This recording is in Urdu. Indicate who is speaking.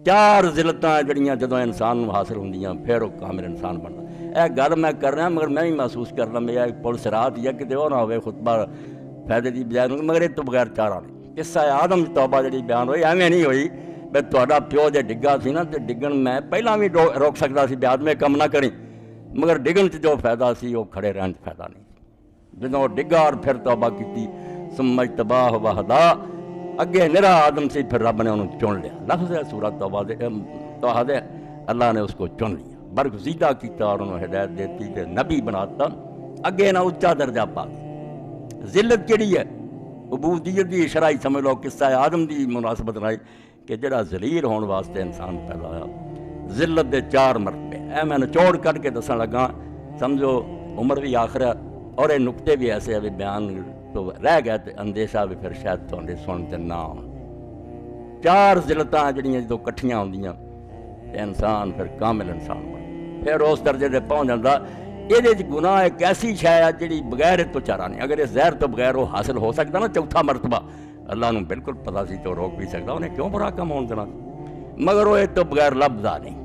Speaker 1: ਚਾਰ ਜ਼ਿਲਤਾਂ ਜਿਹੜੀਆਂ ਜਦੋਂ ਇਨਸਾਨ ਨੂੰ ਹਾਸਲ ਹੁੰਦੀਆਂ ਫਿਰ ਉਹ ਕਾਮਿਲ ਇਨਸਾਨ ਬਣਦਾ। ਇਹ ਗੱਲ ਮੈਂ ਕਰ ਰਿਹਾ, ਮਗਰ ਮੈਂ ਵੀ ਮਹਿਸੂਸ ਕਰਦਾ ਮੇਰਾ ਪੁਲਿਸ ਰਾਤ ਜਾਂ ਕਿਤੇ ਉਹ ਨਾ ਹੋਵੇ ਖੁਤਬਾ ਫਾਇਦੇ ਦੀ ਬਜਾਏ ਨੂੰ, ਮਗਰ ਇਹ ਤੋਂ ਬਗੈਰ ਚਾਰਾ ਨਹੀਂ। ਕਿੱਸਾ ਆਦਮ ਦੀ ਤੌਬਾ ਜਿਹੜੀ ਬਿਆਨ ਹੋਈ ਐਵੇਂ ਨਹੀਂ ਹੋਈ ਵੀ ਤੁਹਾਡਾ ਪਿਓ ਜੇ ਡਿੱਗਾ ਸੀ ਨਾ, ਤੇ ਡਿੱਗਣ ਮੈਂ ਪਹਿਲਾਂ ਵੀ ਰੋਕ ਸਕਦਾ ਸੀ ਵੀ ਆਦਮੇ ਕੰਮ ਨਾ ਕਰੀ, ਮਗਰ ਡਿੱਗਣ 'ਚ ਜੋ ਫਾਇਦਾ ਸੀ ਉਹ ਖੜੇ ਰਹਿਣ 'ਚ ਫਾਇਦਾ ਨਹੀਂ। ਜਦੋਂ ਡਿੱਗਾ ਔਰ ਫਿਰ ਤੌਬਾ ਕੀਤੀ, ਸੁਮਜ ਤਬਾਹ ਵਹਦਾ, ਅੱਗੇ ਨਿਰਾ ਆਦਮ ਸੀ, ਫਿਰ ਰੱਬ ਨੇ ਉਹਨੂੰ ਚੁਣ ਲਿਆ। ਲਫ਼ਜ਼ ਹੈ ਸੂਰਤ ਤੌਬਾ ਦੇ اللہ نے اس کو چن لیا، برگزیدہ کیتا اور انہوں ہدایت دیتی تے نبی بناتا، اگے نہ اچا درجہ پا گیا۔ ذلت کیڑی ہے؟ عبودیت دی شرعی سمجھ لو، قصہ آدم دی مناسبت رائی کہ جڑا ذلیل ہون واسطے انسان پیدا ہوا۔ ذلت دے چار مرتبے اے میں نچوڑ کر کے دسن لگا، سمجھو عمر بھی آخر ہے، اور یہ نقطے بھی ایسے ابھی بیان تو رہ گئے تے اندیشہ بھی پھر شاید تو سنتے نہ ہوں۔ چار ذلتاں جڑیاں جدوں کٹھیاں ہوندیاں تے انسان پھر کامل انسان بن، پھر اس درجے تے پہنچ جاندا۔ یہ گناہ ایک ایسی شے ہے جڑی بغیر تو چارہ نہیں، اگر اس زہر تو بغیر وہ حاصل ہو سکتا نا چوتھا مرتبہ، اللہ نو بالکل پتہ سی تو روک بھی سکتا، انہیں کیوں برا کم ہون دینا، مگر وہ تو بغیر لبدا نہیں۔